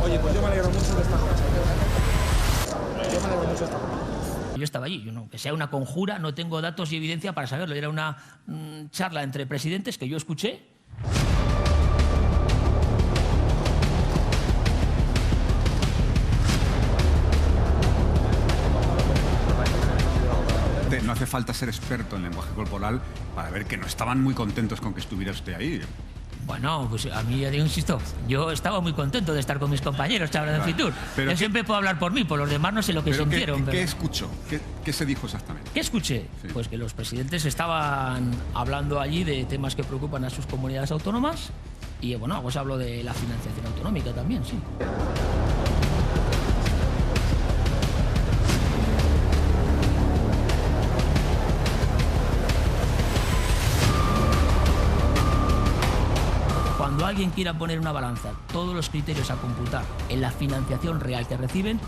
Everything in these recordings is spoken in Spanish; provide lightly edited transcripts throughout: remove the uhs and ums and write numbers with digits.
Oye, pues yo me alegro mucho de esta cosa. Yo estaba allí, yo no, que sea una conjura, no tengo datos y evidencia para saberlo. Era una charla entre presidentes que yo escuché. No hace falta ser experto en lenguaje corporal para ver que no estaban muy contentos con que estuviera usted ahí. Bueno, pues a mí, ya digo, insisto, yo estaba muy contento de estar con mis compañeros charlando en Fitur. Yo siempre puedo hablar por mí, por los demás no sé lo que sintieron. ¿Qué escuchó? ¿Qué se dijo exactamente? ¿Qué escuché? Sí. Pues que los presidentes estaban hablando allí de temas que preocupan a sus comunidades autónomas y, bueno, pues hablo de la financiación autonómica también, sí. Cuando alguien quiera poner una balanza, todos los criterios a computar en la financiación real que reciben,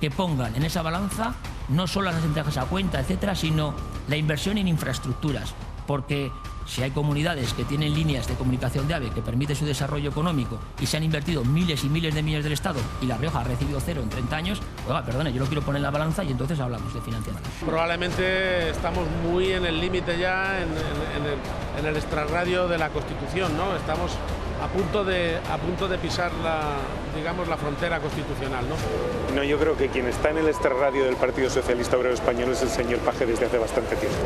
que pongan en esa balanza no solo las entradas a cuenta, etcétera, sino la inversión en infraestructuras. Porque si hay comunidades que tienen líneas de comunicación de AVE que permite su desarrollo económico y se han invertido miles y miles de millones del Estado y La Rioja ha recibido 0 en 30 años, oiga, perdone, yo lo quiero poner en la balanza y entonces hablamos de financiación. Probablemente estamos muy en el límite ya, en el extrarradio de la Constitución, ¿no? Estamos a punto de pisar la frontera constitucional, ¿no? No, yo creo que quien está en el extrarradio del Partido Socialista Obrero Español es el señor Paje desde hace bastante tiempo.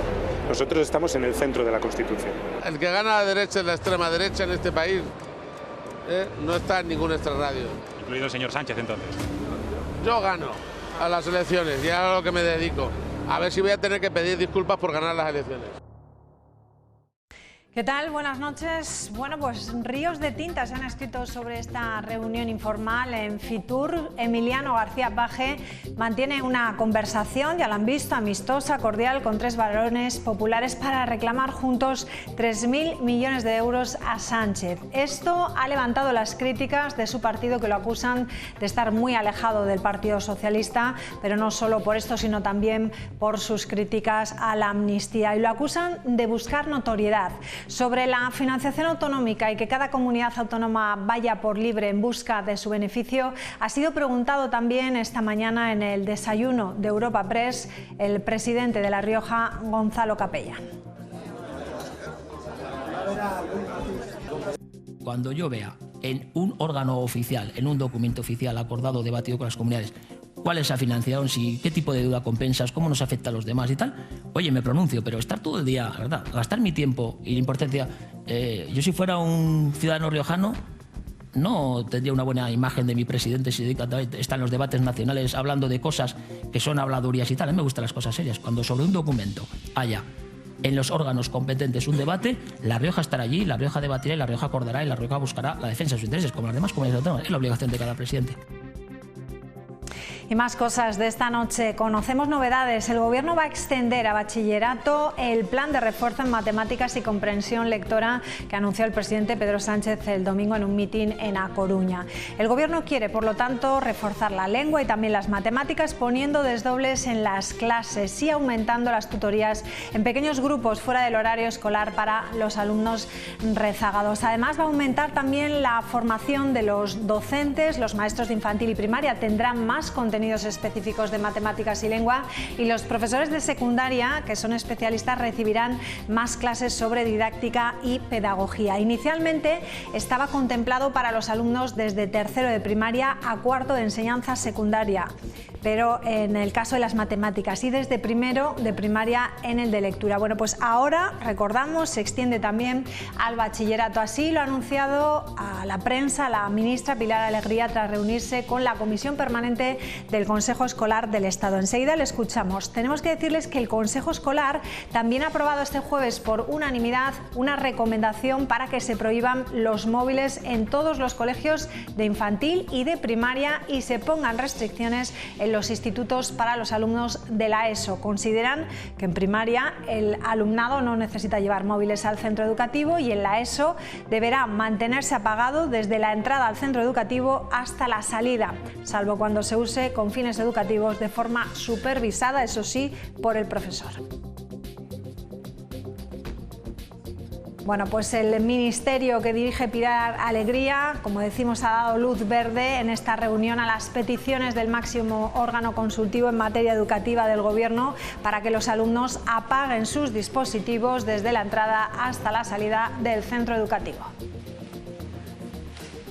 Nosotros estamos en el centro de la Constitución. El que gana la derecha es la extrema derecha en este país. No está en ningún extrarradio. Incluido el señor Sánchez, entonces. Yo gano a las elecciones y a lo que me dedico. A ver si voy a tener que pedir disculpas por ganar las elecciones. ¿Qué tal? Buenas noches. Bueno, pues ríos de tinta se han escrito sobre esta reunión informal en Fitur. Emiliano García Paje mantiene una conversación, ya lo han visto, amistosa, cordial, con 3 varones populares para reclamar juntos 3.000 millones de euros a Sánchez. Esto ha levantado las críticas de su partido, que lo acusan de estar muy alejado del Partido Socialista, pero no solo por esto, sino también por sus críticas a la amnistía. Y lo acusan de buscar notoriedad. Sobre la financiación autonómica y que cada comunidad autónoma vaya por libre en busca de su beneficio, ha sido preguntado también esta mañana en el desayuno de Europa Press el presidente de La Rioja, Gonzalo Capella. Cuando yo vea en un órgano oficial, en un documento oficial acordado, debatido con las comunidades, cuál es la financiación, si, qué tipo de deuda compensas, cómo nos afecta a los demás y tal, oye, me pronuncio, pero estar todo el día, ¿verdad?, gastar mi tiempo y la importancia. Yo si fuera un ciudadano riojano no tendría una buena imagen de mi presidente si está en los debates nacionales hablando de cosas que son habladurías y tal. A mí me gustan las cosas serias. Cuando sobre un documento haya en los órganos competentes un debate, La Rioja estará allí, La Rioja debatirá y La Rioja acordará y La Rioja buscará la defensa de sus intereses, como las demás comunidades autónomas. Es la obligación de cada presidente. Y más cosas de esta noche. Conocemos novedades. El Gobierno va a extender a bachillerato el plan de refuerzo en matemáticas y comprensión lectora que anunció el presidente Pedro Sánchez el domingo en un mitin en A Coruña. El Gobierno quiere, por lo tanto, reforzar la lengua y también las matemáticas, poniendo desdobles en las clases y aumentando las tutorías en pequeños grupos fuera del horario escolar para los alumnos rezagados. Además, va a aumentar también la formación de los docentes. Los maestros de infantil y primaria tendrán más contenidos específicos de matemáticas y lengua, y los profesores de secundaria, que son especialistas, recibirán más clases sobre didáctica y pedagogía. Inicialmente estaba contemplado para los alumnos desde tercero de primaria a cuarto de enseñanza secundaria, pero en el caso de las matemáticas, y desde primero de primaria en el de lectura. Bueno, pues ahora, recordamos, se extiende también al bachillerato. Así lo ha anunciado a la prensa la ministra Pilar Alegría tras reunirse con la Comisión Permanente del Consejo Escolar del Estado. Enseguida le escuchamos. Tenemos que decirles que el Consejo Escolar también ha aprobado este jueves por unanimidad una recomendación para que se prohíban los móviles en todos los colegios de infantil y de primaria y se pongan restricciones en los institutos para los alumnos de la ESO. Consideran que en primaria el alumnado no necesita llevar móviles al centro educativo y en la ESO deberá mantenerse apagado desde la entrada al centro educativo hasta la salida, salvo cuando se use con fines educativos de forma supervisada, eso sí, por el profesor. Bueno, pues el ministerio que dirige Pilar Alegría, como decimos, ha dado luz verde en esta reunión a las peticiones del máximo órgano consultivo en materia educativa del Gobierno para que los alumnos apaguen sus dispositivos desde la entrada hasta la salida del centro educativo.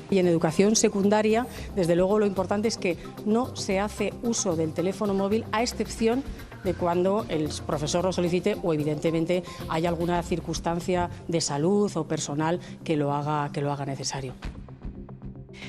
Y en educación secundaria, desde luego, lo importante es que no se hace uso del teléfono móvil, a excepción de cuando el profesor lo solicite o evidentemente hay alguna circunstancia de salud o personal que lo haga necesario.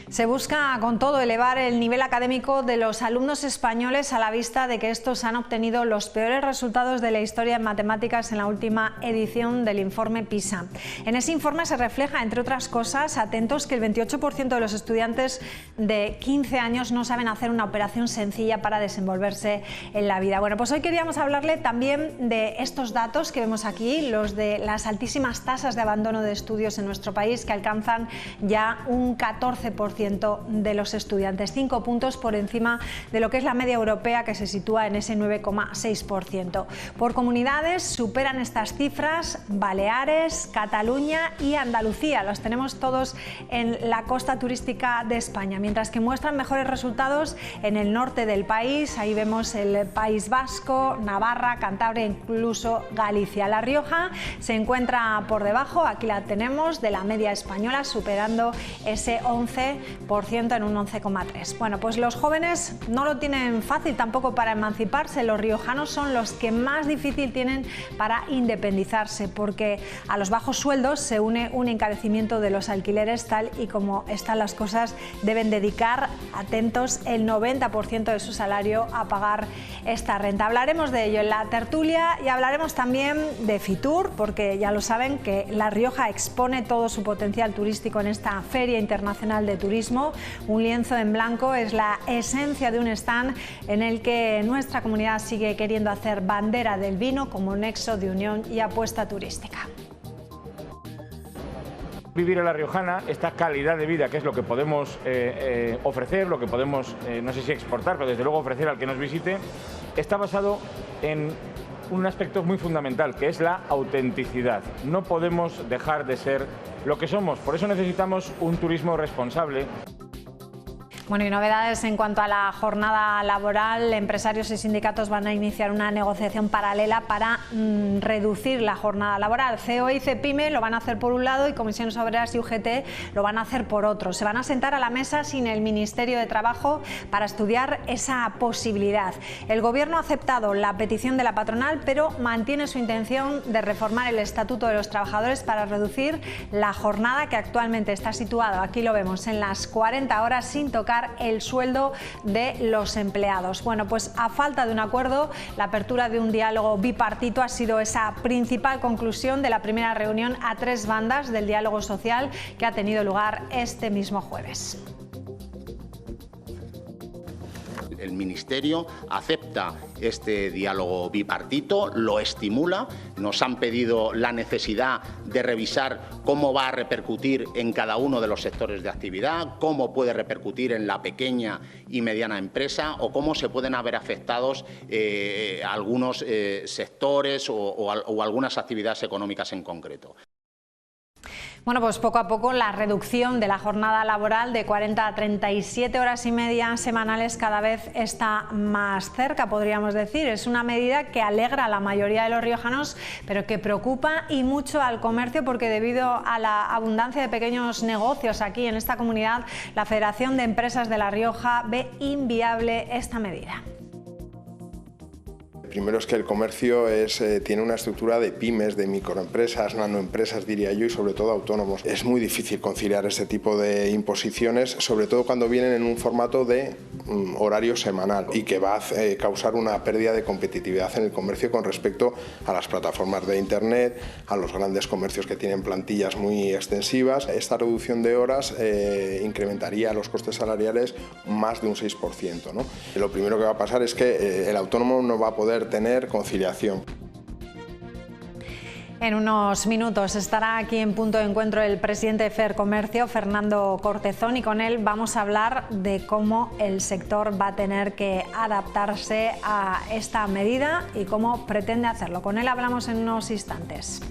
Se busca con todo elevar el nivel académico de los alumnos españoles a la vista de que estos han obtenido los peores resultados de la historia en matemáticas en la última edición del informe PISA. En ese informe se refleja, entre otras cosas, atentos, que el 28% de los estudiantes de 15 años no saben hacer una operación sencilla para desenvolverse en la vida. Bueno, pues hoy queríamos hablarle también de estos datos que vemos aquí, los de las altísimas tasas de abandono de estudios en nuestro país, que alcanzan ya un 14% de los estudiantes, 5 puntos por encima de lo que es la media europea, que se sitúa en ese 9,6%. Por comunidades superan estas cifras Baleares, Cataluña y Andalucía. Los tenemos todos en la costa turística de España, mientras que muestran mejores resultados en el norte del país. Ahí vemos el País Vasco, Navarra, Cantabria e incluso Galicia. La Rioja se encuentra por debajo, aquí la tenemos, de la media española, superando ese 11% en un 11,3%. Bueno, pues los jóvenes no lo tienen fácil tampoco para emanciparse. Los riojanos son los que más difícil tienen para independizarse, porque a los bajos sueldos se une un encarecimiento de los alquileres. Tal y como están las cosas, deben dedicar, atentos, el 90% de su salario a pagar esta renta. Hablaremos de ello en la tertulia y hablaremos también de Fitur, porque ya lo saben que La Rioja expone todo su potencial turístico en esta Feria Internacional de Turismo. Un lienzo en blanco es la esencia de un stand en el que nuestra comunidad sigue queriendo hacer bandera del vino como nexo de unión y apuesta turística. Vivir en La Riojana, esta calidad de vida, que es lo que podemos ofrecer, lo que podemos, no sé si exportar, pero desde luego ofrecer al que nos visite, está basado en un aspecto muy fundamental, que es la autenticidad. No podemos dejar de ser lo que somos, por eso necesitamos un turismo responsable. Bueno, y novedades en cuanto a la jornada laboral. Empresarios y sindicatos van a iniciar una negociación paralela para reducir la jornada laboral. CEO y CEPIME lo van a hacer por un lado y Comisiones Obreras y UGT lo van a hacer por otro. Se van a sentar a la mesa sin el Ministerio de Trabajo para estudiar esa posibilidad. El Gobierno ha aceptado la petición de la patronal, pero mantiene su intención de reformar el Estatuto de los Trabajadores para reducir la jornada, que actualmente está situado, aquí lo vemos, en las 40 horas, sin tocar el sueldo de los empleados. Bueno, pues a falta de un acuerdo, la apertura de un diálogo bipartito ha sido esa principal conclusión de la primera reunión a 3 bandas del diálogo social que ha tenido lugar este mismo jueves. El Ministerio acepta este diálogo bipartito, lo estimula. Nos han pedido la necesidad de revisar cómo va a repercutir en cada uno de los sectores de actividad, cómo puede repercutir en la pequeña y mediana empresa o cómo se pueden haber afectados algunos sectores o algunas actividades económicas en concreto. Bueno, pues poco a poco la reducción de la jornada laboral de 40 a 37 horas y media semanales cada vez está más cerca, podríamos decir. Es una medida que alegra a la mayoría de los riojanos, pero que preocupa y mucho al comercio, porque debido a la abundancia de pequeños negocios aquí en esta comunidad, la Federación de Empresas de La Rioja ve inviable esta medida. Primero es que el comercio tiene una estructura de pymes, de microempresas, nanoempresas, diría yo, y sobre todo autónomos. Es muy difícil conciliar este tipo de imposiciones, sobre todo cuando vienen en un formato de horario semanal y que va a causar una pérdida de competitividad en el comercio con respecto a las plataformas de Internet, a los grandes comercios que tienen plantillas muy extensivas. Esta reducción de horas incrementaría los costes salariales más de un 6%, ¿no? Lo primero que va a pasar es que el autónomo no va a poder tener conciliación. En unos minutos estará aquí en Punto de Encuentro el presidente de Fercomercio, Fernando Cortezón, y con él vamos a hablar de cómo el sector va a tener que adaptarse a esta medida y cómo pretende hacerlo. Con él hablamos en unos instantes.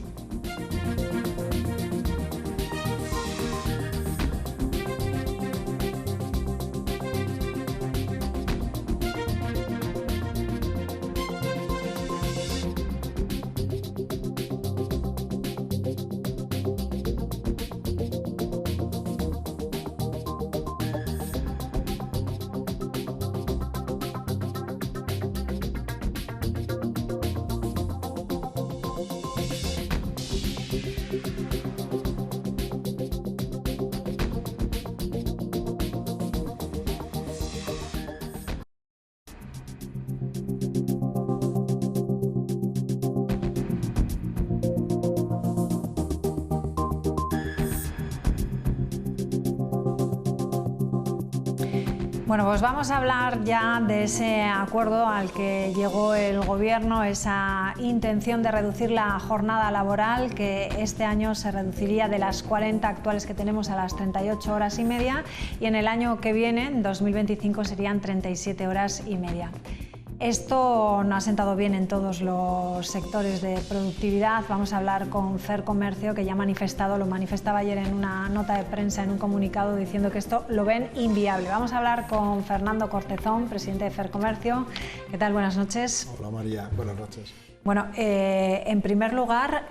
Bueno, pues vamos a hablar ya de ese acuerdo al que llegó el Gobierno, esa intención de reducir la jornada laboral, que este año se reduciría de las 40 actuales que tenemos a las 38 horas y media, y en el año que viene, en 2025, serían 37 horas y media. Esto no ha sentado bien en todos los sectores de productividad. Vamos a hablar con Fercomercio, que ya lo manifestaba ayer en una nota de prensa, en un comunicado, diciendo que esto lo ven inviable. Vamos a hablar con Fernando Cortezón, presidente de Fercomercio. ¿Qué tal? Buenas noches. Hola María, buenas noches. Bueno, en primer lugar,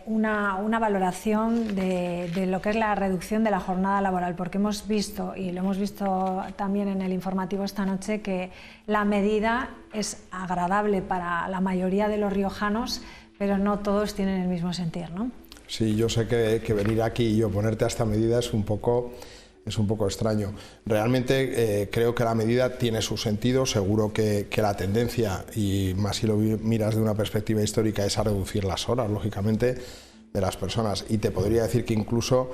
una valoración de lo que es la reducción de la jornada laboral, porque hemos visto, y lo hemos visto también en el informativo esta noche, que la medida es agradable para la mayoría de los riojanos, pero no todos tienen el mismo sentir, ¿no? Sí, yo sé que venir aquí y oponerte a esta medida es un poco extraño. Realmente creo que la medida tiene su sentido. Seguro que la tendencia, y más si lo miras de una perspectiva histórica, es a reducir las horas, lógicamente, de las personas. Y te podría decir que incluso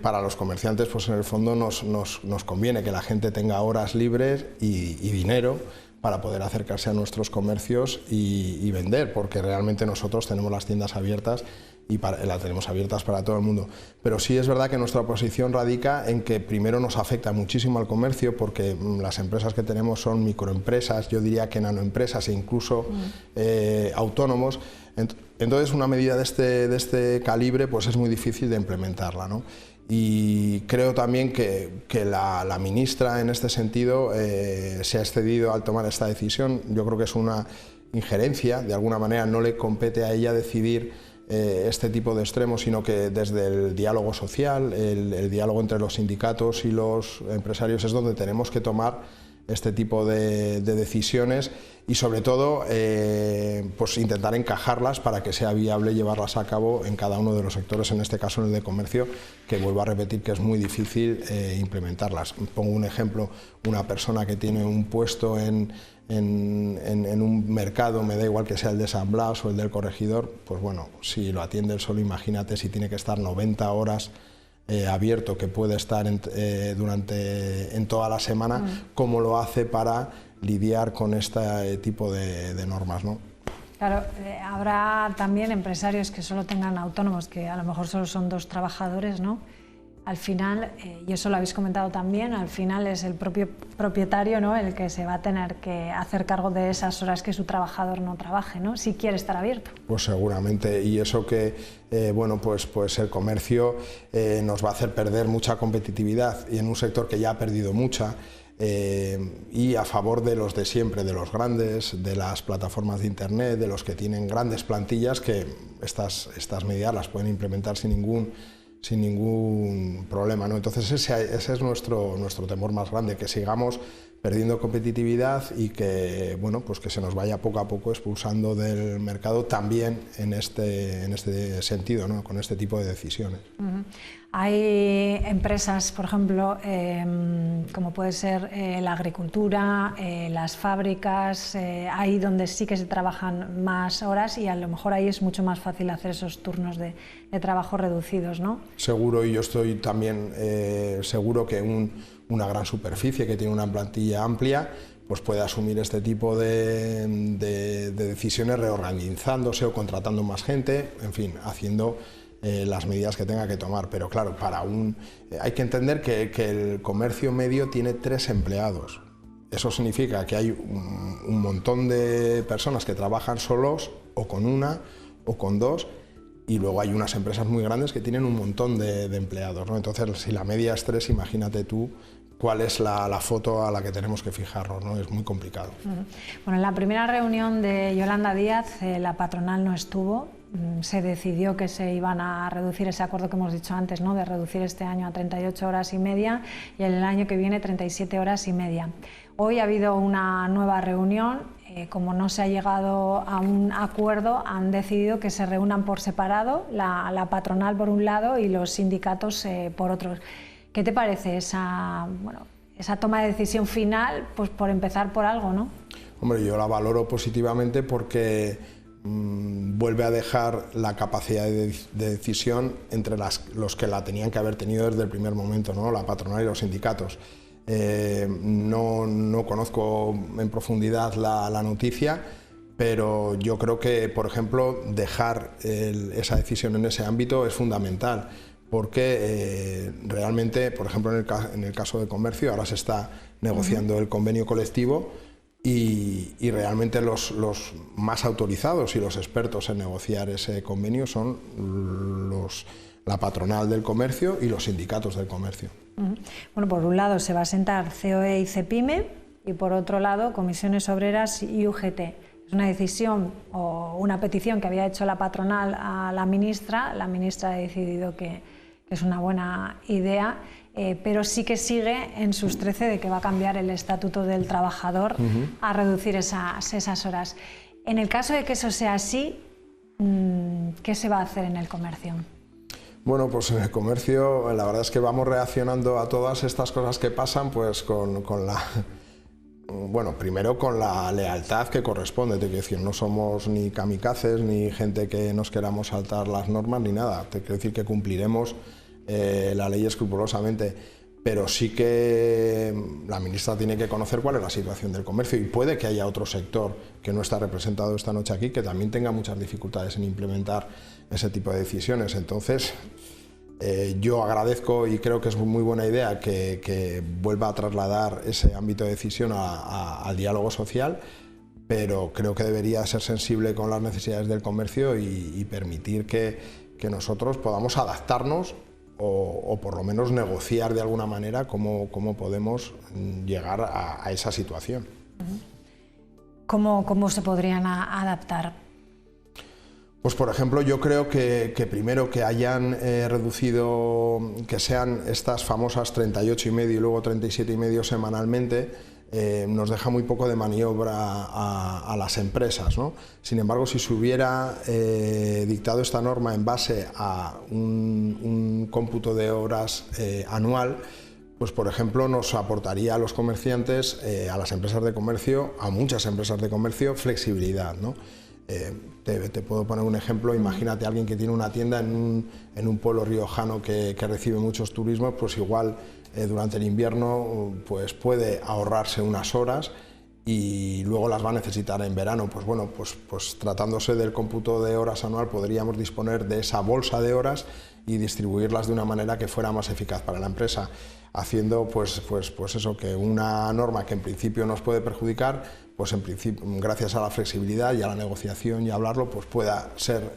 para los comerciantes, pues en el fondo nos conviene que la gente tenga horas libres y dinero para poder acercarse a nuestros comercios y vender, porque realmente nosotros tenemos las tiendas abiertas y las tenemos abiertas para todo el mundo. Pero sí es verdad que nuestra posición radica en que primero nos afecta muchísimo al comercio, porque las empresas que tenemos son microempresas, yo diría que nanoempresas e incluso autónomos. Entonces una medida de este calibre pues es muy difícil de implementarla, ¿no? Y creo también que la ministra en este sentido se ha excedido al tomar esta decisión. Yo creo que es una injerencia, de alguna manera no le compete a ella decidir este tipo de extremos, sino que desde el diálogo social, el diálogo entre los sindicatos y los empresarios es donde tenemos que tomar este tipo de decisiones y sobre todo pues intentar encajarlas para que sea viable llevarlas a cabo en cada uno de los sectores, en este caso en el de comercio, que vuelvo a repetir que es muy difícil implementarlas. Pongo un ejemplo: una persona que tiene un puesto en un mercado, me da igual que sea el de San Blas o el del Corregidor, pues bueno, si lo atiende él solo, imagínate si tiene que estar 90 horas abierto, que puede estar en toda la semana, cómo lo hace para lidiar con este tipo de normas, ¿no? Claro, habrá también empresarios que solo tengan autónomos, que a lo mejor solo son 2 trabajadores, ¿no? Al final, y eso lo habéis comentado también, al final es el propio propietario, ¿no?, el que se va a tener que hacer cargo de esas horas que su trabajador no trabaje, ¿no?, si quiere estar abierto. Pues seguramente, y eso que, bueno, pues el comercio nos va a hacer perder mucha competitividad, y en un sector que ya ha perdido mucha, y a favor de los de siempre, de los grandes, de las plataformas de internet, de los que tienen grandes plantillas, que estas medidas las pueden implementar sin ningún problema, ¿no? Entonces ese es nuestro temor más grande, que sigamos perdiendo competitividad y que, bueno, pues que se nos vaya poco a poco expulsando del mercado también en este sentido, ¿no?, con este tipo de decisiones. Hay empresas, por ejemplo, como puede ser la agricultura, las fábricas, ahí donde sí que se trabajan más horas y a lo mejor ahí es mucho más fácil hacer esos turnos de trabajo reducidos, ¿no? Seguro, y yo estoy también seguro que una gran superficie que tiene una plantilla amplia pues puede asumir este tipo de decisiones reorganizándose o contratando más gente, en fin, haciendo las medidas que tenga que tomar. Pero claro, hay que entender que el comercio medio tiene 3 empleados. Eso significa que hay un montón de personas que trabajan solos o con una o con 2, y luego hay unas empresas muy grandes que tienen un montón de empleados, ¿no? Entonces, si la media es 3, imagínate tú cuál es la foto a la que tenemos que fijarnos, ¿no? Es muy complicado. Bueno, en la primera reunión de Yolanda Díaz, la patronal no estuvo. Se decidió que se iban a reducir ese acuerdo que hemos dicho antes, ¿no?, de reducir este año a 38 horas y media y el año que viene 37 horas y media. Hoy ha habido una nueva reunión. Como no se ha llegado a un acuerdo, han decidido que se reúnan por separado, la patronal por un lado y los sindicatos por otro. ¿Qué te parece esa toma de decisión final? Pues por empezar por algo, ¿no? Hombre, yo la valoro positivamente porque vuelve a dejar la capacidad de decisión entre los que la tenían que haber tenido desde el primer momento, ¿no?, la patronal y los sindicatos. No conozco en profundidad la noticia, pero yo creo que, por ejemplo, dejar esa decisión en ese ámbito es fundamental, porque realmente, por ejemplo, en el caso de comercio, ahora se está negociando el convenio colectivo y realmente los más autorizados y los expertos en negociar ese convenio son la patronal del comercio y los sindicatos del comercio. Bueno, por un lado se va a sentar COE y CEPIME y por otro lado Comisiones Obreras y UGT. Es una decisión o una petición que había hecho la patronal a la ministra ha decidido que es una buena idea, pero sí que sigue en sus 13 de que va a cambiar el Estatuto del Trabajador a reducir esas horas. En el caso de que eso sea así, ¿qué se va a hacer en el comercio? Bueno, pues en el comercio la verdad es que vamos reaccionando a todas estas cosas que pasan pues primero con la lealtad que corresponde. Te quiero decir, no somos ni kamikazes ni gente que nos queramos saltar las normas ni nada. Te quiero decir que cumpliremos la ley escrupulosamente, pero sí que la ministra tiene que conocer cuál es la situación del comercio y puede que haya otro sector que no está representado esta noche aquí que también tenga muchas dificultades en implementar ese tipo de decisiones. Entonces, yo agradezco y creo que es muy buena idea que vuelva a trasladar ese ámbito de decisión al diálogo social, pero creo que debería ser sensible con las necesidades del comercio y permitir que nosotros podamos adaptarnos o por lo menos negociar de alguna manera cómo podemos llegar a esa situación. ¿Cómo se podrían adaptar? Pues por ejemplo, yo creo que primero que hayan reducido, que sean estas famosas 38,5 y luego 37,5 semanalmente, nos deja muy poco de maniobra a las empresas, ¿no? Sin embargo, si se hubiera dictado esta norma en base a un cómputo de horas anual, pues por ejemplo nos aportaría a los comerciantes, a las empresas de comercio, a muchas empresas de comercio, flexibilidad, ¿no? Te puedo poner un ejemplo. Imagínate a alguien que tiene una tienda en un pueblo riojano que recibe muchos turismos, pues igual durante el invierno pues puede ahorrarse unas horas y luego las va a necesitar en verano. Pues bueno, pues tratándose del cómputo de horas anual podríamos disponer de esa bolsa de horas y distribuirlas de una manera que fuera más eficaz para la empresa, haciendo pues eso, que una norma que en principio nos puede perjudicar, pues en principio, gracias a la flexibilidad y a la negociación y a hablarlo, pues pueda ser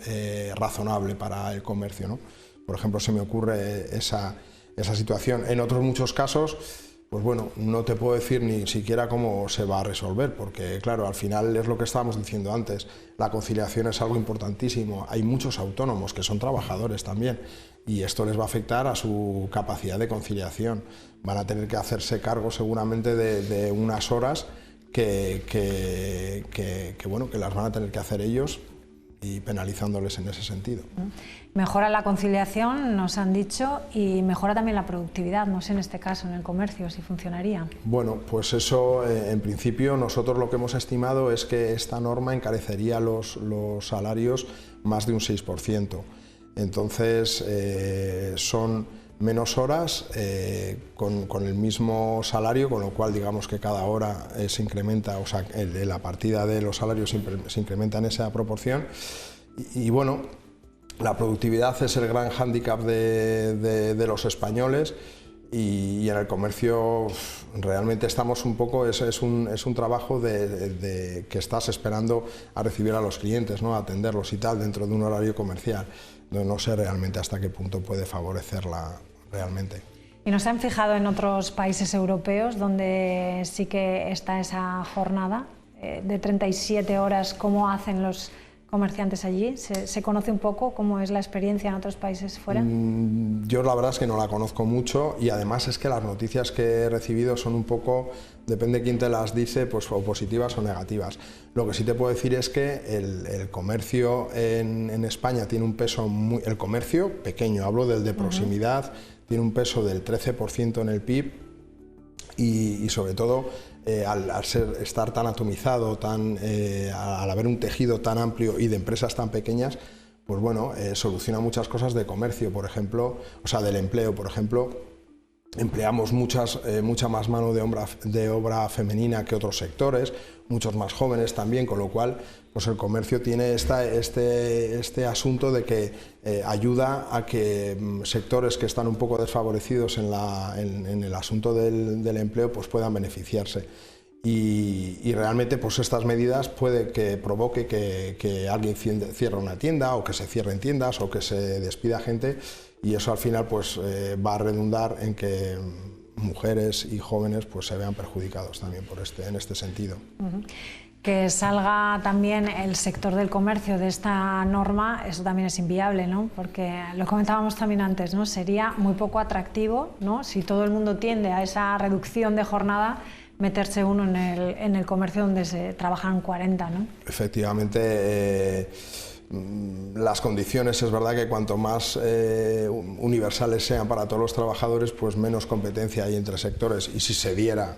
razonable para el comercio, ¿no? Por ejemplo, se me ocurre esa situación. En otros muchos casos, pues bueno, no te puedo decir ni siquiera cómo se va a resolver, porque claro, al final es lo que estábamos diciendo antes, la conciliación es algo importantísimo. Hay muchos autónomos que son trabajadores también y esto les va a afectar a su capacidad de conciliación. Van a tener que hacerse cargo seguramente de unas horas que las van a tener que hacer ellos y penalizándoles en ese sentido. Mejora la conciliación, nos han dicho, y mejora también la productividad, no sé en este caso en el comercio si funcionaría. Bueno, pues eso en principio nosotros lo que hemos estimado es que esta norma encarecería los salarios más de un 6%. Entonces son menos horas con el mismo salario, con lo cual digamos que cada hora se incrementa, o sea, la partida de los salarios se incrementa en esa proporción y bueno, la productividad es el gran hándicap de los españoles y en el comercio realmente estamos un poco, es un trabajo que estás esperando a recibir a los clientes, ¿no? A atenderlos y tal dentro de un horario comercial. No sé realmente hasta qué punto puede favorecerla realmente. ¿Y nos han fijado en otros países europeos donde sí que está esa jornada de 37 horas? ¿Cómo hacen los comerciantes allí? ¿Se conoce un poco cómo es la experiencia en otros países fuera? Yo la verdad es que no la conozco mucho y además es que las noticias que he recibido son un poco, depende de quién te las dice, pues o positivas o negativas. Lo que sí te puedo decir es que el comercio en España tiene un peso el comercio pequeño, hablo del de proximidad, tiene un peso del 13% en el PIB y sobre todo al estar tan atomizado, al haber un tejido tan amplio y de empresas tan pequeñas, pues bueno, soluciona muchas cosas de comercio, por ejemplo, o sea, del empleo, por ejemplo. empleamos mucha más mano de obra femenina que otros sectores, muchos más jóvenes también, con lo cual pues el comercio tiene este asunto de que ayuda a que sectores que están un poco desfavorecidos en el asunto del empleo pues puedan beneficiarse. Y realmente pues estas medidas puede que provoque que alguien cierre una tienda, o que se cierren tiendas, o que se despida gente, y eso al final pues va a redundar en que mujeres y jóvenes pues se vean perjudicados también en este sentido. Que salga también el sector del comercio de esta norma, eso también es inviable, ¿no? Porque lo comentábamos también antes, ¿no? Sería muy poco atractivo, ¿no? Si todo el mundo tiende a esa reducción de jornada, meterse uno en el comercio donde se trabajan 40, ¿no? Efectivamente, las condiciones, es verdad que cuanto más universales sean para todos los trabajadores, pues menos competencia hay entre sectores, y si se diera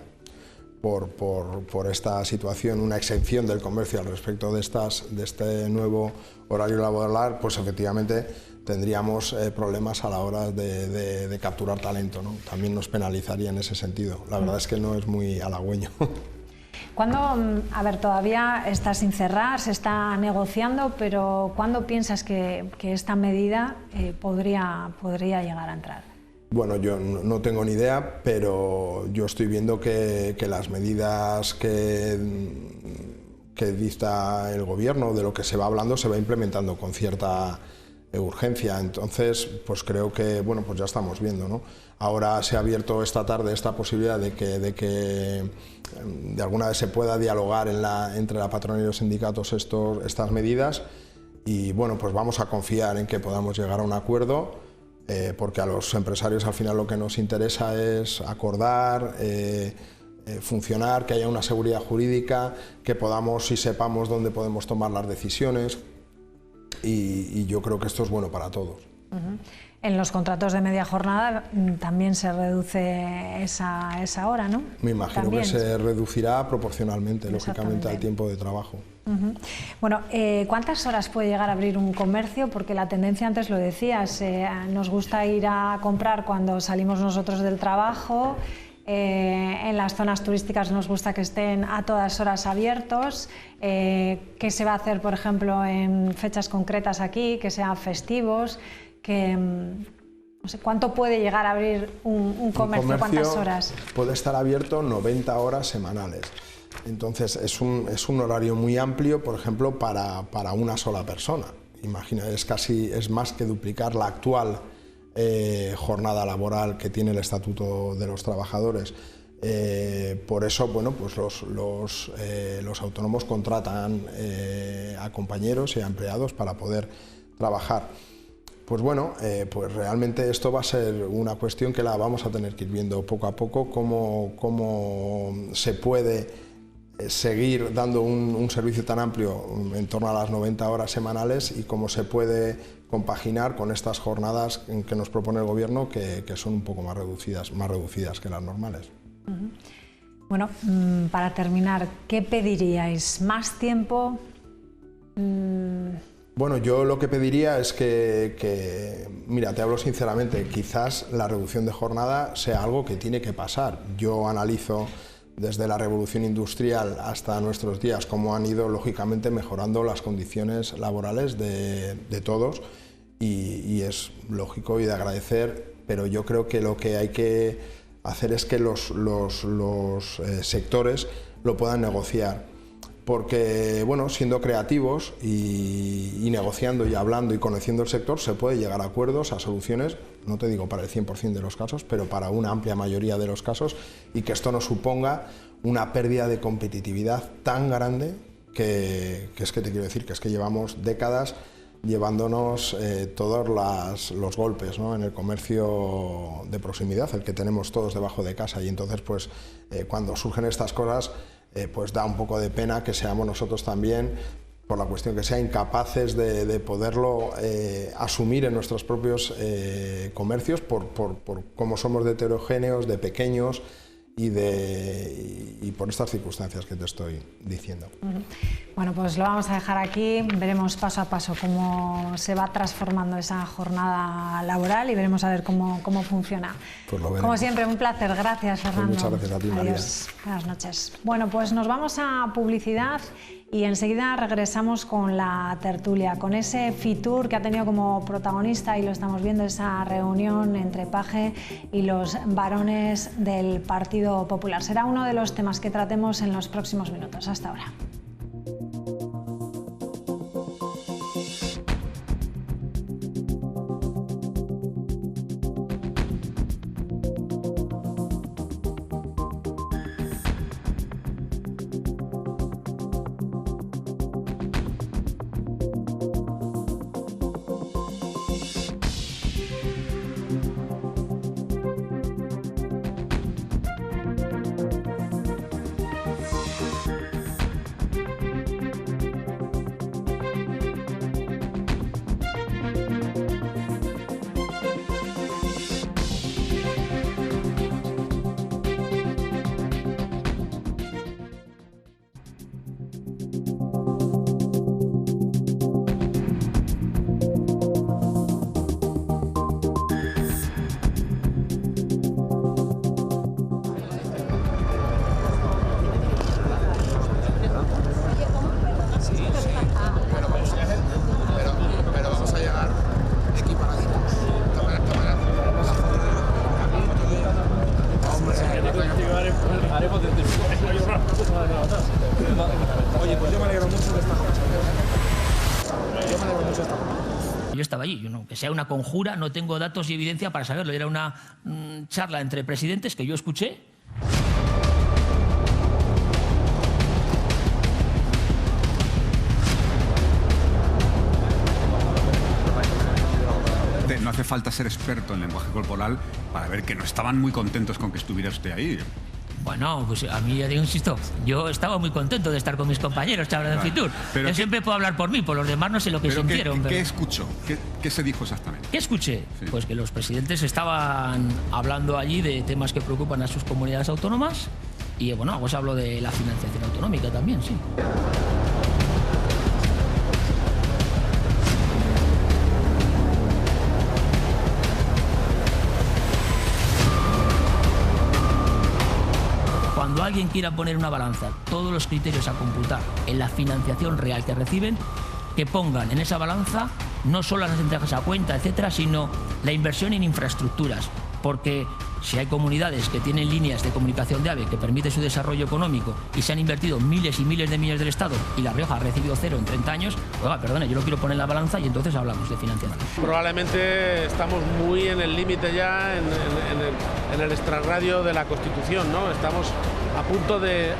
por esta situación una exención del comercio al respecto de este nuevo horario laboral, pues efectivamente tendríamos problemas a la hora de capturar talento, ¿no? También nos penalizaría en ese sentido. La verdad es que no es muy halagüeño. ¿Cuándo, a ver, todavía está sin cerrar, se está negociando, pero ¿cuándo piensas que esta medida podría llegar a entrar? Bueno, yo no tengo ni idea, pero yo estoy viendo que las medidas que dicta el gobierno, de lo que se va hablando, se va implementando con cierta urgencia. Entonces, pues creo que, bueno, pues ya estamos viendo, ¿no? Ahora se ha abierto esta tarde esta posibilidad de que de alguna vez se pueda dialogar entre la patronal y los sindicatos estas medidas, y bueno, pues vamos a confiar en que podamos llegar a un acuerdo, porque a los empresarios al final lo que nos interesa es acordar, funcionar, que haya una seguridad jurídica, que podamos y sepamos dónde podemos tomar las decisiones, y yo creo que esto es bueno para todos. En los contratos de media jornada también se reduce esa hora, ¿no? Me imagino también que se reducirá proporcionalmente, lógicamente, al tiempo de trabajo. Bueno, ¿cuántas horas puede llegar a abrir un comercio? Porque la tendencia, antes lo decías, nos gusta ir a comprar cuando salimos nosotros del trabajo, en las zonas turísticas nos gusta que estén a todas horas abiertos. ¿Qué se va a hacer, por ejemplo, en fechas concretas aquí, que sean festivos? No sé, ¿cuánto puede llegar a abrir un comercio? ¿Cuántas horas? Puede estar abierto 90 horas semanales. Entonces es un horario muy amplio, por ejemplo, para una sola persona. Imagina, es más que duplicar la actual jornada laboral que tiene el Estatuto de los Trabajadores. Por eso, bueno, pues los autónomos contratan a compañeros y a empleados para poder trabajar. Pues bueno, pues realmente esto va a ser una cuestión que la vamos a tener que ir viendo poco a poco, cómo se puede seguir dando un servicio tan amplio en torno a las 90 horas semanales, y cómo se puede compaginar con estas jornadas que nos propone el Gobierno, que son un poco más reducidas que las normales. Bueno, para terminar, ¿qué pediríais? ¿Más tiempo? Bueno, yo lo que pediría es que, mira, te hablo sinceramente, quizás la reducción de jornada sea algo que tiene que pasar. Yo analizo desde la revolución industrial hasta nuestros días cómo han ido, lógicamente, mejorando las condiciones laborales de todos, y es lógico y de agradecer, pero yo creo que lo que hay que hacer es que los sectores lo puedan negociar. Porque, bueno, siendo creativos y negociando y hablando y conociendo el sector, se puede llegar a acuerdos, a soluciones, no te digo para el 100% de los casos, pero para una amplia mayoría de los casos, y que esto no suponga una pérdida de competitividad tan grande que es que te quiero decir que es que llevamos décadas llevándonos todos los golpes, ¿no?, en el comercio de proximidad, el que tenemos todos debajo de casa, y entonces pues cuando surgen estas cosas pues da un poco de pena que seamos nosotros también, por la cuestión que sea, incapaces de poderlo asumir en nuestros propios comercios por cómo somos de heterogéneos, de pequeños, y por estas circunstancias que te estoy diciendo. Bueno, pues lo vamos a dejar aquí, veremos paso a paso cómo se va transformando esa jornada laboral y veremos a ver cómo funciona. Pues lo veremos. Como siempre, un placer. Gracias, Fernando. Pues muchas gracias a ti, María. Adiós. Buenas noches. Bueno, pues nos vamos a publicidad y enseguida regresamos con la tertulia, con ese Fitur que ha tenido como protagonista, y lo estamos viendo, esa reunión entre Paje y los varones del Partido Popular. Será uno de los temas que tratemos en los próximos minutos. Hasta ahora. Oye, pues yo me alegro mucho de esta noche. Yo me alegro mucho de esta noche. Yo estaba allí, que sea una conjura, no tengo datos y evidencia para saberlo. Era una charla entre presidentes que yo escuché. No hace falta ser experto en lenguaje corporal para ver que no estaban muy contentos con que estuviera usted ahí. Bueno, pues a mí, ya digo, insisto, yo estaba muy contento de estar con mis compañeros charlando en Fitur. Yo siempre puedo hablar por mí, por los demás no sé lo que sintieron. ¿Qué escuchó? ¿Qué se dijo exactamente? ¿Qué escuché? Sí. Pues que los presidentes estaban hablando allí de temas que preocupan a sus comunidades autónomas y, bueno, pues hablo de la financiación autonómica también, sí. Cuando alguien quiera poner una balanza, todos los criterios a computar en la financiación real que reciben, que pongan en esa balanza no solo las entregas a cuenta, etcétera, sino la inversión en infraestructuras. Porque si hay comunidades que tienen líneas de comunicación de AVE que permiten su desarrollo económico y se han invertido miles y miles de millones del Estado y La Rioja ha recibido cero en 30 años, oiga, perdone, yo lo quiero poner en la balanza y entonces hablamos de financiación. Probablemente estamos muy en el límite ya, en el extrarradio de la Constitución, ¿no? Estamos a punto de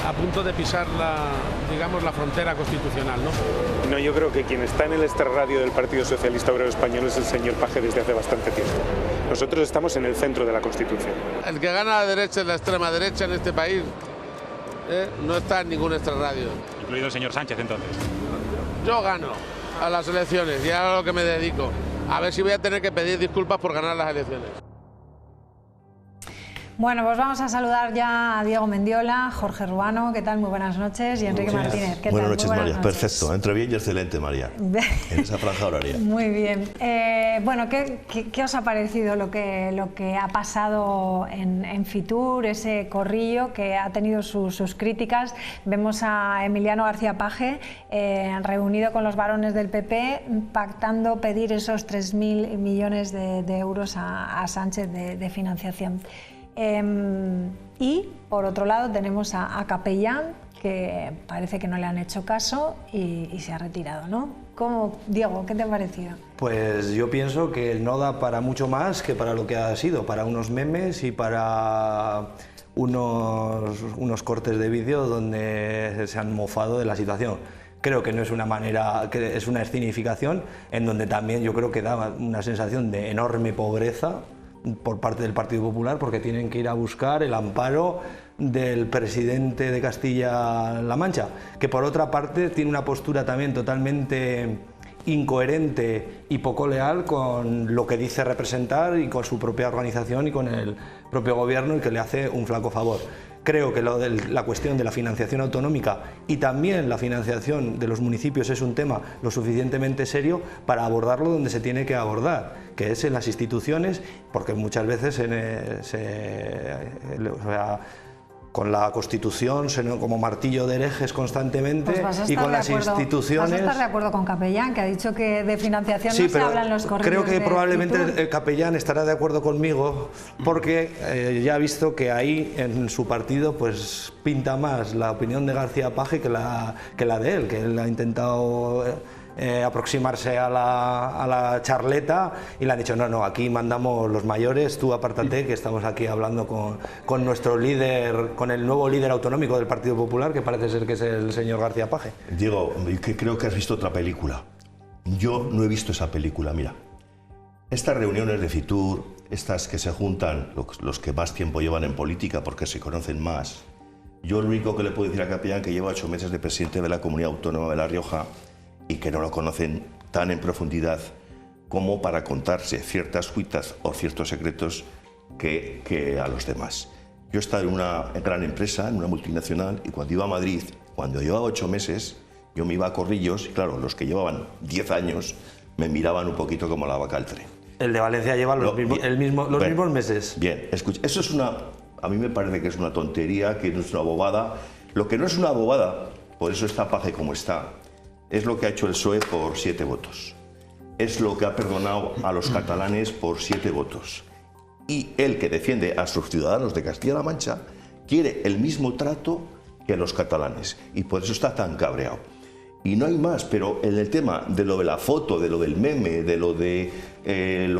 pisar la frontera constitucional, ¿no? No, yo creo que quien está en el extrarradio del Partido Socialista Obrero Español es el señor Paje desde hace bastante tiempo. Nosotros estamos en el centro de la Constitución. El que gana la derecha es la extrema derecha en este país. No está en ningún extrarradio. Incluido el señor Sánchez, entonces. Yo gano a las elecciones y a lo que me dedico. A ver si voy a tener que pedir disculpas por ganar las elecciones. Bueno, pues vamos a saludar ya a Diego Mendiola, Jorge Ruano, ¿qué tal? Muy buenas noches, y Enrique Martínez, ¿qué tal? Buenas noches, María. Perfecto, entre bien y excelente, María, en esa franja horaria. Muy bien. Bueno, ¿qué os ha parecido lo que ha pasado en Fitur, ese corrillo que ha tenido sus críticas? Vemos a Emiliano García Paje reunido con los varones del PP, pactando pedir esos 3.000 millones de euros a Sánchez de financiación. Y por otro lado tenemos a Capellán, que parece que no le han hecho caso y se ha retirado, ¿no? Diego, ¿qué te ha parecido? Pues yo pienso que no da para mucho más que para lo que ha sido, para unos memes y para unos cortes de vídeo donde se han mofado de la situación. Creo que no es una manera, que es una escenificación en donde también yo creo que da una sensación de enorme pobreza por parte del Partido Popular, porque tienen que ir a buscar el amparo del presidente de Castilla-La Mancha, que por otra parte tiene una postura también totalmente incoherente y poco leal con lo que dice representar y con su propia organización y con el propio gobierno, y que le hace un flaco favor. Creo que la cuestión de la financiación autonómica y también la financiación de los municipios es un tema lo suficientemente serio para abordarlo donde se tiene que abordar, que es en las instituciones, porque muchas veces con la Constitución como martillo de herejes constantemente, y con las instituciones... Vas a estar de acuerdo con Capellán, que ha dicho que de financiación no se habla en los corrillos. Creo que de probablemente Fitur. Capellán estará de acuerdo conmigo, porque ya ha visto que ahí en su partido pues pinta más la opinión de García Paje que la de él, que él ha intentado aproximarse a la charleta y le han dicho no, aquí mandamos los mayores, tú apártate, que estamos aquí hablando con nuestro líder, con el nuevo líder autonómico del Partido Popular, que parece ser que es el señor García Paje. Diego, que creo que has visto otra película. Yo no he visto esa película. Mira, estas reuniones de Fitur, estas que se juntan los que más tiempo llevan en política porque se conocen más, yo lo único que le puedo decir a Capellán, que lleva 8 meses de presidente de la Comunidad Autónoma de La Rioja y que no lo conocen tan en profundidad como para contarse ciertas cuitas o ciertos secretos que a los demás. Yo he estado en una gran empresa, en una multinacional, y cuando iba a Madrid, cuando llevaba 8 meses, yo me iba a corrillos, y claro, los que llevaban 10 años me miraban un poquito como la vaca al tren. El de Valencia lleva los mismos meses. Bien, escucha, eso es a mí me parece que es una tontería, que no es una bobada. Lo que no es una bobada, por eso está Paje como está, es lo que ha hecho el PSOE por 7 votos. Es lo que ha perdonado a los catalanes por 7 votos. Y él, que defiende a sus ciudadanos de Castilla-La Mancha, quiere el mismo trato que los catalanes. Y por eso está tan cabreado. Y no hay más, pero en el tema de lo de la foto, de lo del meme, de lo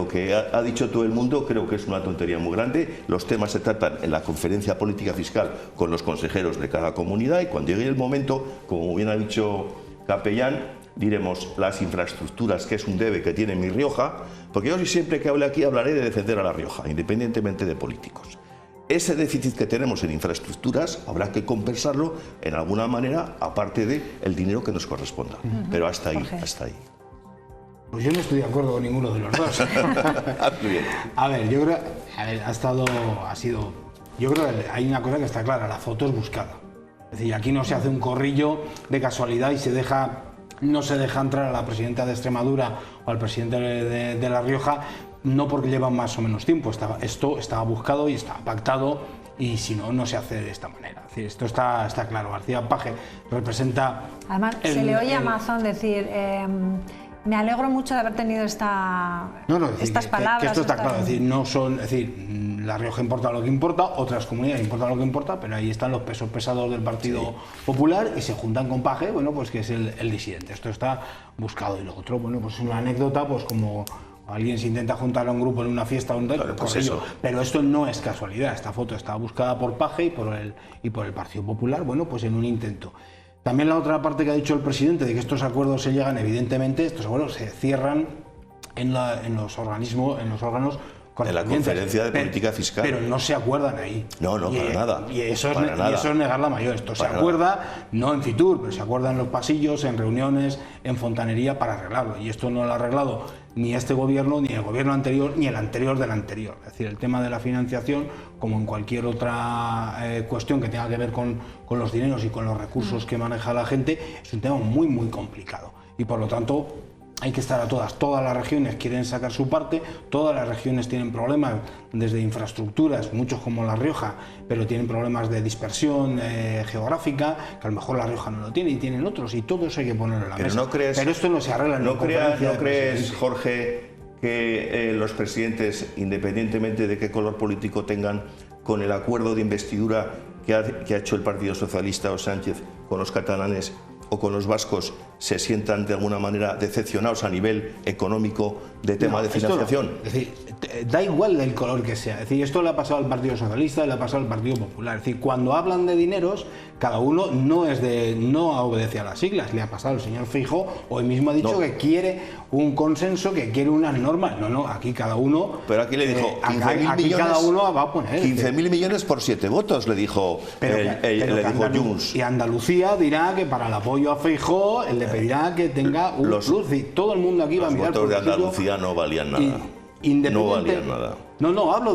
que ha dicho todo el mundo, creo que es una tontería muy grande. Los temas se tratan en la conferencia política fiscal con los consejeros de cada comunidad, y cuando llegue el momento, como bien ha dicho Capellán, diremos las infraestructuras, que es un debe que tiene mi Rioja, porque yo siempre que hable aquí hablaré de defender a La Rioja, independientemente de políticos. Ese déficit que tenemos en infraestructuras habrá que compensarlo en alguna manera, aparte del dinero que nos corresponda. Pero hasta ahí, hasta ahí. Pues yo no estoy de acuerdo con ninguno de los dos. Bien. A ver, yo creo, yo creo que hay una cosa que está clara, la foto es buscada. Es decir, aquí no se hace un corrillo de casualidad y no se deja entrar a la presidenta de Extremadura o al presidente de La Rioja, no porque llevan más o menos tiempo. Esto estaba buscado y estaba pactado, y si no, no se hace de esta manera. Es decir, esto está claro. García Paje representa... Además, se le oye a Mazón decir... me alegro mucho de haber tenido estas palabras. Que esto está claro, es decir, La Rioja importa lo que importa, otras comunidades importan lo que importa, pero ahí están los pesos pesados del Partido Popular y se juntan con Paje, bueno, pues que es el disidente. Esto está buscado. Y lo otro, bueno, pues una anécdota, pues como alguien se intenta juntar a un grupo en una fiesta o un tal, pues eso. Pero esto no es casualidad. Esta foto está buscada por Paje y por el Partido Popular, bueno, pues en un intento. También la otra parte que ha dicho el presidente, de que estos acuerdos se llegan, evidentemente, estos acuerdos se cierran en los órganos en la conferencia de política fiscal. Pero no se acuerdan ahí. No, para nada. Y eso es negar la mayor. Esto se acuerda, no en Fitur, pero se acuerda en los pasillos, en reuniones, en fontanería, para arreglarlo. Y esto no lo ha arreglado ni este gobierno, ni el gobierno anterior, ni el anterior del anterior. Es decir, el tema de la financiación, como en cualquier otra cuestión que tenga que ver con los dineros y con los recursos que maneja la gente, es un tema muy, muy complicado. Y por lo tanto, hay que estar a todas. Todas las regiones quieren sacar su parte, todas las regiones tienen problemas desde infraestructuras, muchos como La Rioja, pero tienen problemas de dispersión geográfica, que a lo mejor La Rioja no lo tiene y tienen otros, y todos hay que ponerlo en la mesa. Pero esto no se arregla en la conferencia. ¿No crees, Jorge, que los presidentes, independientemente de qué color político tengan, con el acuerdo de investidura que ha hecho el Partido Socialista o Sánchez con los catalanes o con los vascos, se sientan de alguna manera decepcionados a nivel económico de tema de financiación? No. Es decir, da igual del color que sea. Es decir, esto le ha pasado al Partido Socialista y le ha pasado al Partido Popular. Es decir, cuando hablan de dineros, cada uno no obedece a las siglas. Le ha pasado al señor Feijóo, o él mismo ha dicho que quiere un consenso, que quiere unas normas. No, aquí cada uno... Pero aquí le dijo 15.000 millones, cada uno va a poner... 15.000 millones por 7 votos, le dijo Junts. Y Andalucía dirá que para el apoyo a Feijóo, él le pedirá que tenga un plus. Y todo el mundo aquí va a mirar... Los votos de Andalucía no valían nada. no valían nada. No, hablo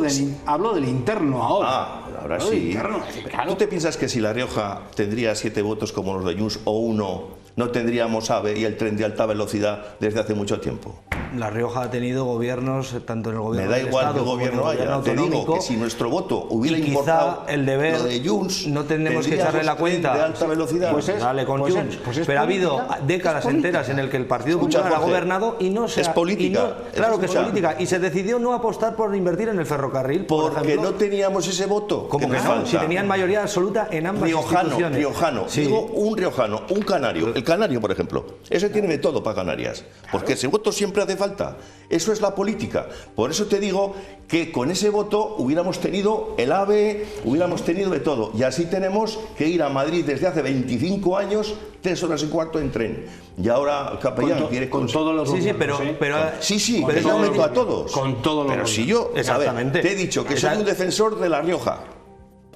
del interno ahora. Ahora sí. Interno, claro. ¿Tú te piensas que si La Rioja tendría 7 votos como los de Junts o 1, no tendríamos AVE y el tren de alta velocidad desde hace mucho tiempo? La Rioja ha tenido gobiernos, tanto en el gobierno Me da del igual Estado qué gobierno como en el haya. Te digo que si nuestro voto hubiera importado el deber, lo de Junts, no tenemos que echarle la cuenta de alta velocidad. Dale con Junts. Pero ha habido décadas enteras en el que el Partido Popular ha gobernado y no se es política. Claro que es política. Y se decidió no apostar por invertir en el ferrocarril. Porque no teníamos ese voto. ¿Cómo que no? Si tenían mayoría absoluta en ambas instituciones. Riojano. Sí. Digo un riojano, un canario. El canario, por ejemplo. Ese tiene de todo para Canarias. Porque ese voto siempre hace falta. Eso es la política. Por eso te digo que con ese voto hubiéramos tenido el AVE, hubiéramos tenido de todo. Y así tenemos que ir a Madrid desde hace 25 años, 3 horas y cuarto en tren. Y ahora Capellán quiere... Con todos los pero es aumento a todos. Con todos los Pero si yo, exactamente. te he dicho que soy un defensor de La Rioja.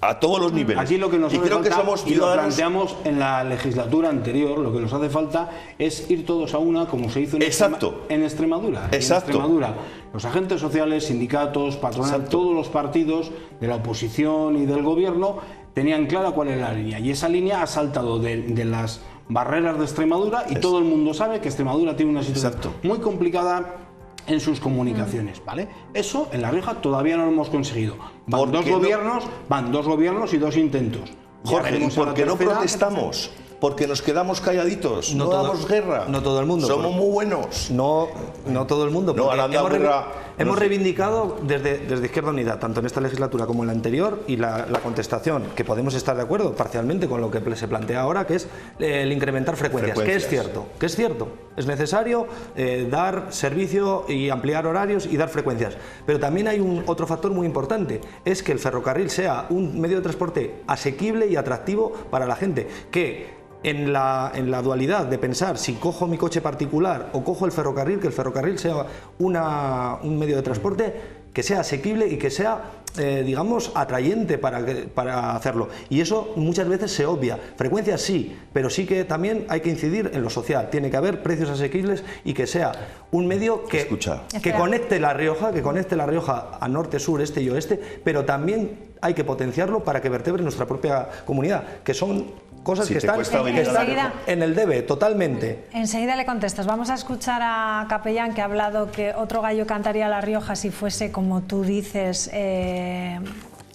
A todos los niveles. Aquí lo que nos y hace creo falta, que somos y lo ciudadanos... planteamos en la legislatura anterior, lo que nos hace falta es ir todos a una, como se hizo en Extremadura. Exacto. En Extremadura, los agentes sociales, sindicatos, patronal, todos los partidos de la oposición y del gobierno tenían clara cuál era la línea. Y esa línea ha saltado de las barreras de Extremadura y todo el mundo sabe que Extremadura tiene una situación muy complicada en sus comunicaciones, ¿vale? Eso en La Rioja todavía no lo hemos conseguido. Van dos gobiernos y 2 intentos. Jorge, ¿y por qué no protestamos? Porque nos quedamos calladitos, no damos guerra. No todo el mundo. Somos muy buenos. No todo el mundo. No, hemos reivindicado desde Izquierda Unida, tanto en esta legislatura como en la anterior, y la contestación, que podemos estar de acuerdo parcialmente con lo que se plantea ahora, que es el incrementar frecuencias. Que es cierto. Es necesario dar servicio y ampliar horarios y dar frecuencias. Pero también hay otro factor muy importante, es que el ferrocarril sea un medio de transporte asequible y atractivo para la gente, que en la dualidad de pensar si cojo mi coche particular o cojo el ferrocarril, que el ferrocarril sea un medio de transporte que sea asequible y que sea, digamos, atrayente para hacerlo. Y eso muchas veces se obvia. Frecuencias sí, pero sí que también hay que incidir en lo social. Tiene que haber precios asequibles y que sea un medio que conecte La Rioja, a norte, sur, este y oeste, pero también hay que potenciarlo para que vertebre nuestra propia comunidad, que son cosas que están en el debe, totalmente. Enseguida le contestas. Vamos a escuchar a Capellán, que ha hablado que otro gallo cantaría La Rioja si fuese, como tú dices,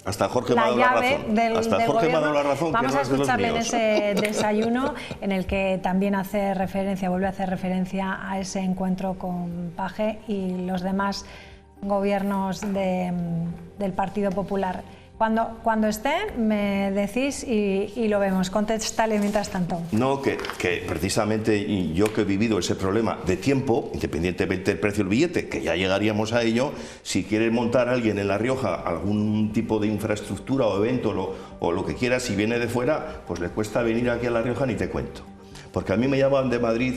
hasta Jorge me ha dado la razón. Hasta Jorge me ha dado la razón. Vamos a escucharle en ese desayuno en el que también vuelve a hacer referencia a ese encuentro con Paje y los demás gobiernos del Partido Popular. Cuando esté, me decís y lo vemos. Contéstale mientras tanto. No, que precisamente yo que he vivido ese problema de tiempo, independientemente del precio del billete, que ya llegaríamos a ello, si quiere montar alguien en La Rioja algún tipo de infraestructura o evento o lo que quiera, si viene de fuera, pues le cuesta venir aquí a La Rioja, ni te cuento. Porque a mí me llamaban de Madrid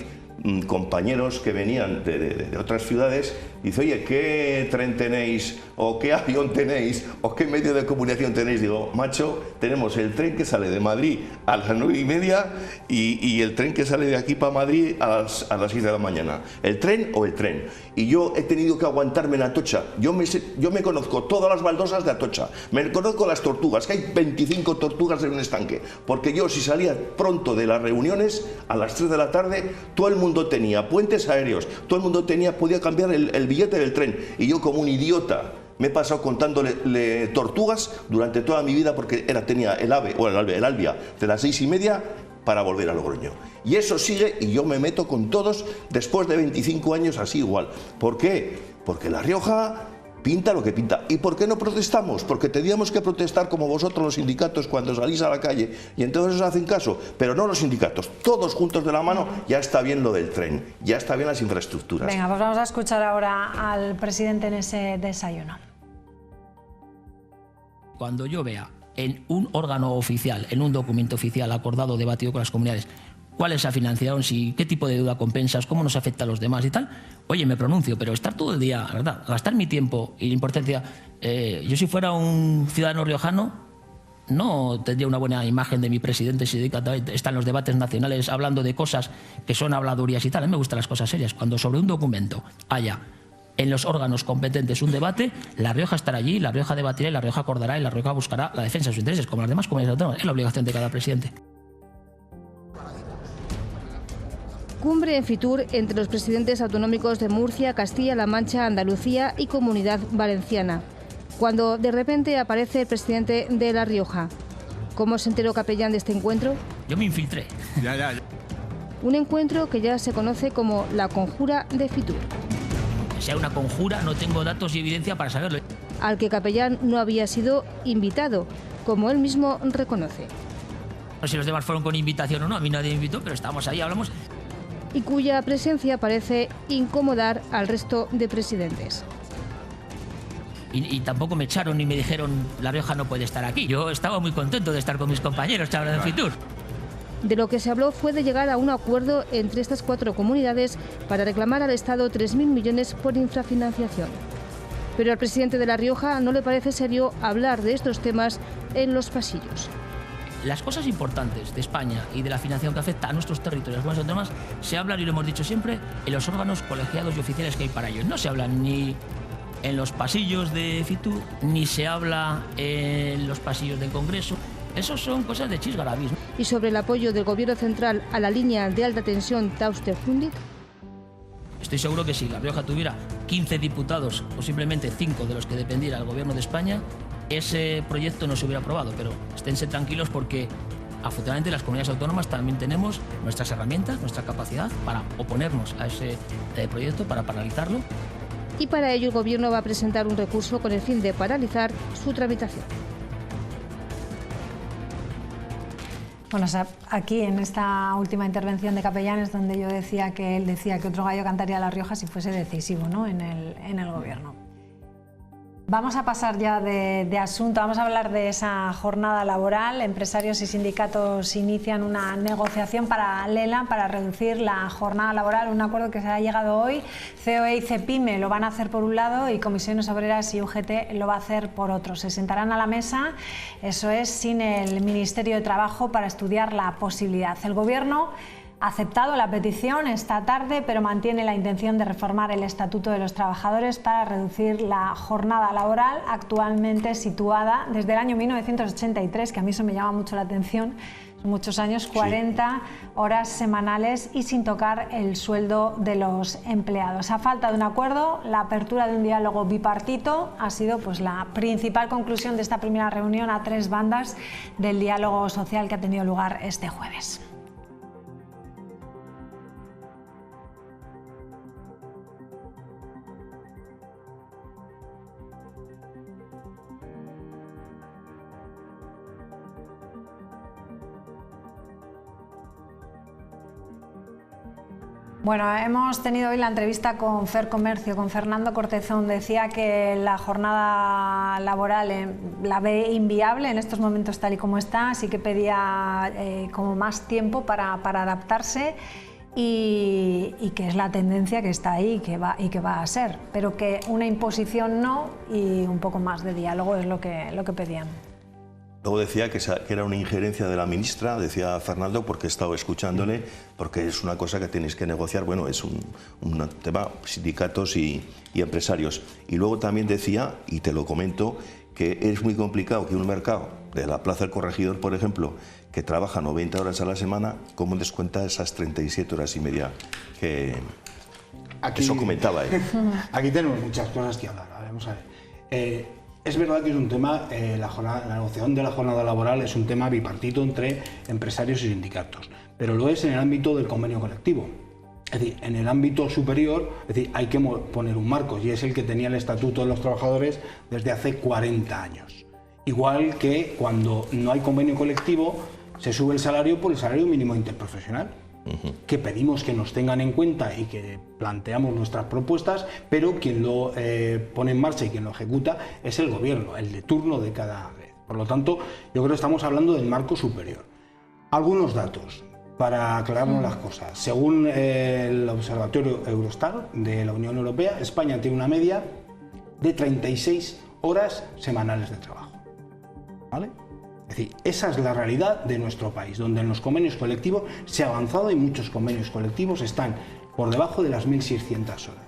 compañeros que venían de otras ciudades y dice, oye, ¿qué tren tenéis? ¿O qué avión tenéis? ¿O qué medio de comunicación tenéis? Digo, macho, tenemos el tren que sale de Madrid a las 9:30 y el tren que sale de aquí para Madrid a las 6 de la mañana. ¿El tren o el tren? Y yo he tenido que aguantarme en Atocha. Yo me conozco todas las baldosas de Atocha. Me conozco las tortugas, que hay 25 tortugas en un estanque. Porque yo, si salía pronto de las reuniones, a las 3 de la tarde, todo el mundo tenía puentes aéreos, todo el mundo podía cambiar el billete del tren. Y yo, como un idiota, me he pasado contándole tortugas durante toda mi vida, porque tenía el Albia de las 6:30 para volver a Logroño. Y eso sigue, y yo me meto con todos después de 25 años así igual. ¿Por qué? Porque La Rioja pinta lo que pinta. ¿Y por qué no protestamos? Porque teníamos que protestar como vosotros los sindicatos cuando salís a la calle, y entonces os hacen caso, pero no los sindicatos, todos juntos de la mano. Ya está bien lo del tren, ya está bien las infraestructuras. Venga, pues vamos a escuchar ahora al presidente en ese desayuno. Cuando yo vea en un órgano oficial, en un documento oficial acordado, debatido con las comunidades, cuál es la financiación, qué tipo de deuda compensas, cómo nos afecta a los demás y tal, oye, me pronuncio, pero estar todo el día, ¿verdad?, gastar mi tiempo y la importancia. Yo, si fuera un ciudadano riojano, no tendría una buena imagen de mi presidente si está en los debates nacionales hablando de cosas que son habladurías y tal. A mí me gustan las cosas serias. Cuando sobre un documento haya en los órganos competentes un debate, La Rioja estará allí, La Rioja debatirá y La Rioja acordará y La Rioja buscará la defensa de sus intereses, como las demás comunidades autónomas. Es la obligación de cada presidente. Cumbre en Fitur entre los presidentes autonómicos de Murcia, Castilla-La Mancha, Andalucía y Comunidad Valenciana. Cuando de repente aparece el presidente de La Rioja. ¿Cómo se enteró Capellán de este encuentro? Yo me infiltré. Ya. Un encuentro que ya se conoce como la Conjura de Fitur. Que sea una conjura, no tengo datos y evidencia para saberlo. Al que Capellán no había sido invitado, como él mismo reconoce. No sé si los demás fueron con invitación o no, a mí nadie me invitó, pero estábamos ahí, hablamos. Y cuya presencia parece incomodar al resto de presidentes. Y tampoco me echaron ni me dijeron La Rioja no puede estar aquí. Yo estaba muy contento de estar con mis compañeros que hablan de Fitur. De lo que se habló fue de llegar a un acuerdo entre estas 4 comunidades para reclamar al Estado 3.000 millones por infrafinanciación. Pero al presidente de La Rioja no le parece serio hablar de estos temas en los pasillos. Las cosas importantes de España y de la financiación que afecta a nuestros territorios, las comunidades autónomas, se hablan, y lo hemos dicho siempre, en los órganos colegiados y oficiales que hay para ellos. No se hablan ni en los pasillos de Fitur, ni se habla en los pasillos del Congreso. Eso son cosas de chisgarabis, ¿no? Y sobre el apoyo del Gobierno central a la línea de alta tensión Tauster-Fundit. Estoy seguro que si La Rioja tuviera 15 diputados o simplemente 5 de los que dependiera el Gobierno de España, ese proyecto no se hubiera aprobado. Pero esténse tranquilos porque afortunadamente las comunidades autónomas también tenemos nuestras herramientas, nuestra capacidad para oponernos a ese proyecto, para paralizarlo. Y para ello el Gobierno va a presentar un recurso con el fin de paralizar su tramitación. Bueno, aquí en esta última intervención de Capellán es donde yo decía que él decía que otro gallo cantaría La Rioja si fuese decisivo, ¿no?, en el Gobierno. Vamos a pasar ya de asunto, vamos a hablar de esa jornada laboral. Empresarios y sindicatos inician una negociación paralela para reducir la jornada laboral, un acuerdo que se ha llegado hoy. COE y CEPIME lo van a hacer por un lado y Comisiones Obreras y UGT lo va a hacer por otro. Se sentarán a la mesa, eso es, sin el Ministerio de Trabajo, para estudiar la posibilidad. El Gobierno ha aceptado la petición esta tarde, pero mantiene la intención de reformar el Estatuto de los Trabajadores para reducir la jornada laboral, actualmente situada desde el año 1983, que a mí eso me llama mucho la atención, son muchos años, 40 horas semanales y sin tocar el sueldo de los empleados. A falta de un acuerdo, la apertura de un diálogo bipartito ha sido pues la principal conclusión de esta primera reunión a 3 bandas del diálogo social que ha tenido lugar este jueves. Bueno, hemos tenido hoy la entrevista con Fer Comercio, con Fernando Cortezón. Decía que la jornada laboral la ve inviable en estos momentos tal y como está, así que pedía como más tiempo para adaptarse y que es la tendencia que está ahí y que va a ser, pero que una imposición no y un poco más de diálogo es lo que pedían. Luego decía que era una injerencia de la ministra, decía Fernando, porque he estado escuchándole, porque es una cosa que tenéis que negociar, bueno, es un tema sindicatos y empresarios. Y luego también decía, y te lo comento, que es muy complicado que un mercado de la Plaza del Corregidor, por ejemplo, que trabaja 90 horas a la semana, ¿cómo descuenta esas 37 horas y media que eso comentaba él? Aquí tenemos muchas cosas que hablar, vamos a ver. Es verdad que es un tema, la negociación de la jornada laboral es un tema bipartito entre empresarios y sindicatos, pero lo es en el ámbito del convenio colectivo. Es decir, en el ámbito superior, es decir, hay que poner un marco y es el que tenía el Estatuto de los Trabajadores desde hace 40 años. Igual que cuando no hay convenio colectivo, se sube el salario por el salario mínimo interprofesional, que pedimos que nos tengan en cuenta y que planteamos nuestras propuestas, pero quien lo pone en marcha y quien lo ejecuta es el gobierno, el de turno de cada vez. Por lo tanto, yo creo que estamos hablando del marco superior. Algunos datos para aclararnos las cosas. Según el Observatorio Eurostat de la Unión Europea, España tiene una media de 36 horas semanales de trabajo, ¿vale? Es decir, esa es la realidad de nuestro país, donde en los convenios colectivos se ha avanzado y muchos convenios colectivos están por debajo de las 1.600 horas.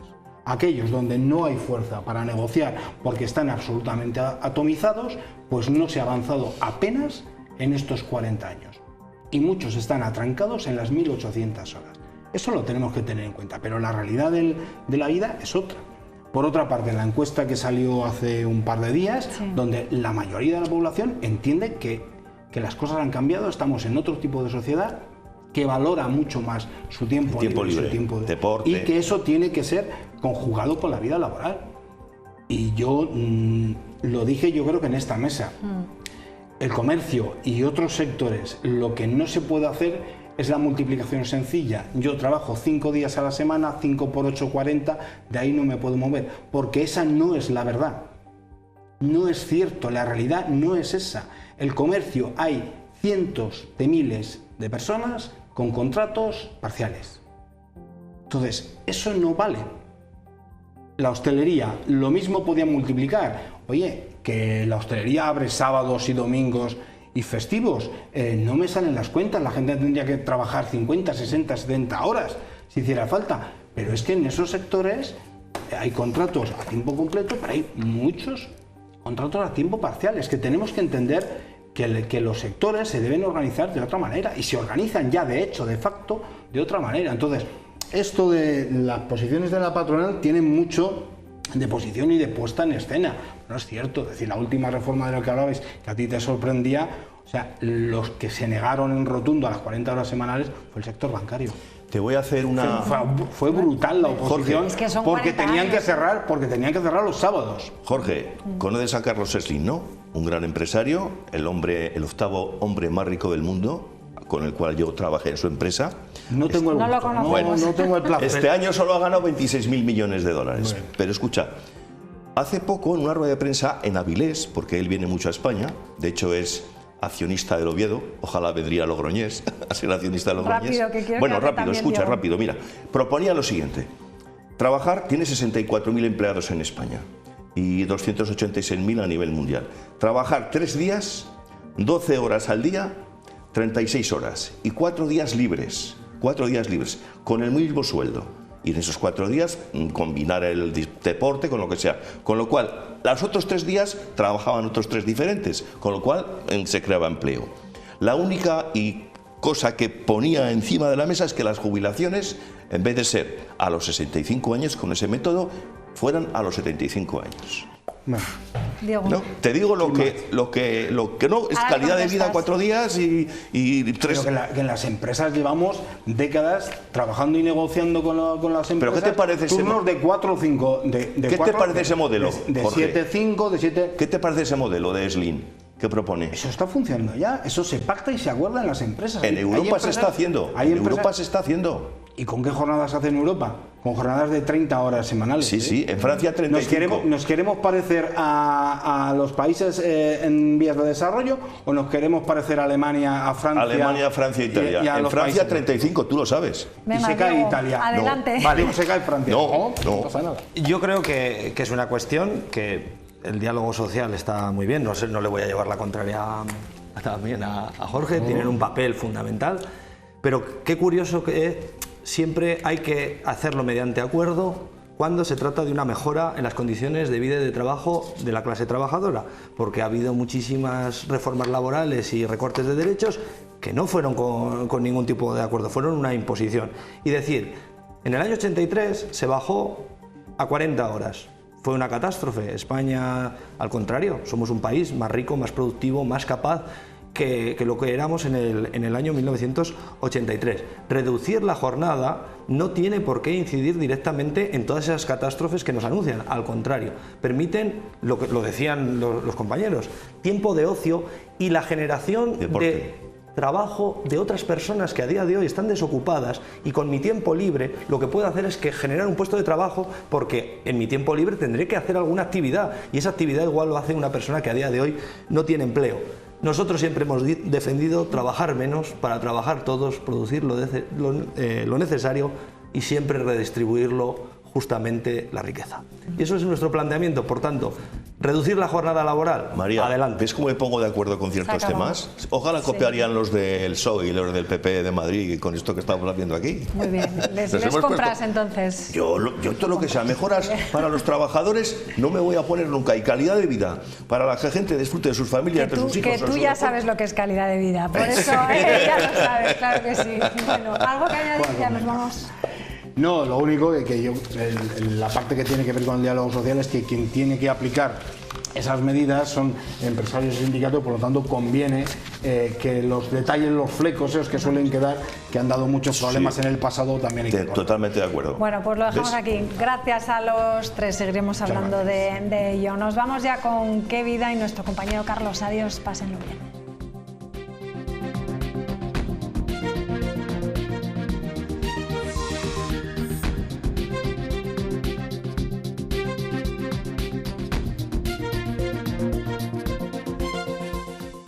Aquellos donde no hay fuerza para negociar porque están absolutamente atomizados, pues no se ha avanzado apenas en estos 40 años. Y muchos están atrancados en las 1800 horas. Eso lo tenemos que tener en cuenta, pero la realidad de la vida es otra. Por otra parte, en la encuesta que salió hace un par de días, donde la mayoría de la población entiende que las cosas han cambiado, estamos en otro tipo de sociedad que valora mucho más su tiempo libre, su tiempo deporte, y que eso tiene que ser conjugado con la vida laboral. Y yo lo dije, yo creo que en esta mesa, el comercio y otros sectores, lo que no se puede hacer es la multiplicación sencilla. Yo trabajo 5 días a la semana, 5 por 8, 40, de ahí no me puedo mover, porque esa no es la verdad. No es cierto, la realidad no es esa. El comercio hay cientos de miles de personas con contratos parciales. Entonces, eso no vale. La hostelería, lo mismo podía multiplicar. Oye, que la hostelería abre sábados y domingos y festivos, no me salen las cuentas, la gente tendría que trabajar 50, 60, 70 horas si hiciera falta, pero es que en esos sectores hay contratos a tiempo completo, pero hay muchos contratos a tiempo parcial. Es que tenemos que entender que los sectores se deben organizar de otra manera y se organizan ya de hecho, de facto, de otra manera. Entonces, esto de las posiciones de la patronal tiene mucho de posición y de puesta en escena. No es cierto, es decir, la última reforma de la que hablabais, que a ti te sorprendía, o sea, los que se negaron en rotundo a las 40 horas semanales fue el sector bancario. Te voy a hacer una... Fue brutal la oposición, es que son porque tenían que cerrar los sábados. Jorge, conoces a Carlos Slim, ¿no? Un gran empresario, el 8º hombre más rico del mundo, con el cual yo trabajé en su empresa. No tengo el gusto, lo conocemos. no tengo el placer. Este año solo ha ganado 26.000 millones de dólares. Bueno. Pero escucha, hace poco en una rueda de prensa en Avilés, porque él viene mucho a España, de hecho es accionista del Oviedo, ojalá vendría Logroñés a ser accionista de Logroñés. Rápido, escucha, rápido, mira. Proponía lo siguiente: trabajar, tiene 64.000 empleados en España y 286.000 a nivel mundial. Trabajar 3 días, 12 horas al día, 36 horas y 4 días libres, con el mismo sueldo. Y en esos 4 días combinar el deporte con lo que sea. Con lo cual, los otros 3 días trabajaban otros 3 diferentes, con lo cual se creaba empleo. La única cosa que ponía encima de la mesa es que las jubilaciones, en vez de ser a los 65 años con ese método, fueran a los 75 años. ¿No? Te digo lo que no es calidad de vida 4 días y 3. Pero que en las empresas llevamos décadas trabajando y negociando con las empresas. ¿Pero qué te parece turnos de 4 o 5. ¿Qué te parece ese modelo? De 7-5, de 7. ¿Qué te parece ese modelo de Slim? ¿Qué propone? Eso está funcionando ya, eso se pacta y se acuerda en las empresas. En Europa se está haciendo. Europa se está haciendo. ¿Y con qué jornadas se hace en Europa? Con jornadas de 30 horas semanales. Sí, en Francia 35. ¿Nos queremos parecer a los países en vías de desarrollo o nos queremos parecer a Alemania, a Francia? Alemania, Francia, Italia. En Francia 35, tú lo sabes. Venga, y se cae Italia. Adelante. No. Vale, se cae Francia. No pasa nada. Yo creo que es una cuestión que el diálogo social está muy bien, no le voy a llevar la contraria también a Jorge, tienen un papel fundamental, pero qué curioso que siempre hay que hacerlo mediante acuerdo cuando se trata de una mejora en las condiciones de vida y de trabajo de la clase trabajadora, porque ha habido muchísimas reformas laborales y recortes de derechos que no fueron con ningún tipo de acuerdo, fueron una imposición. Y decir, en el año 83 se bajó a 40 horas. Fue una catástrofe. España, al contrario, somos un país más rico, más productivo, más capaz que lo que éramos en el año 1983. Reducir la jornada no tiene por qué incidir directamente en todas esas catástrofes que nos anuncian. Al contrario, permiten, lo decían los compañeros, tiempo de ocio y la generación de trabajo de otras personas que a día de hoy están desocupadas, y con mi tiempo libre lo que puedo hacer es que generar un puesto de trabajo, porque en mi tiempo libre tendré que hacer alguna actividad y esa actividad igual lo hace una persona que a día de hoy no tiene empleo. Nosotros siempre hemos defendido trabajar menos para trabajar todos, producir lo necesario y siempre redistribuirlo justamente la riqueza. Y eso es nuestro planteamiento. Por tanto, ¿Reducir la jornada laboral? María, adelante. ¿ves cómo me pongo de acuerdo con ciertos temas? Ojalá copiarían los del PSOE y los del PP de Madrid con esto que estamos viendo aquí. Muy bien, les compras entonces. Yo todo lo que sea mejoras para los trabajadores no me voy a poner nunca. Y calidad de vida para la gente disfrute de sus familias, de sus hijos. Que tú ya sabes lo que es calidad de vida, por eso ya lo sabes, claro que sí. Bueno, algo que añadir, ya nos vamos. No, lo único que yo, la parte que tiene que ver con el diálogo social es que quien tiene que aplicar esas medidas son empresarios y sindicatos, por lo tanto conviene que los detalles, los flecos esos que suelen quedar, que han dado muchos problemas en el pasado, también hay que totalmente de acuerdo. Bueno, pues lo dejamos aquí. Gracias a los tres, seguiremos hablando de ello. Nos vamos ya con Qué Vida y nuestro compañero Carlos. Adiós, pásenlo bien.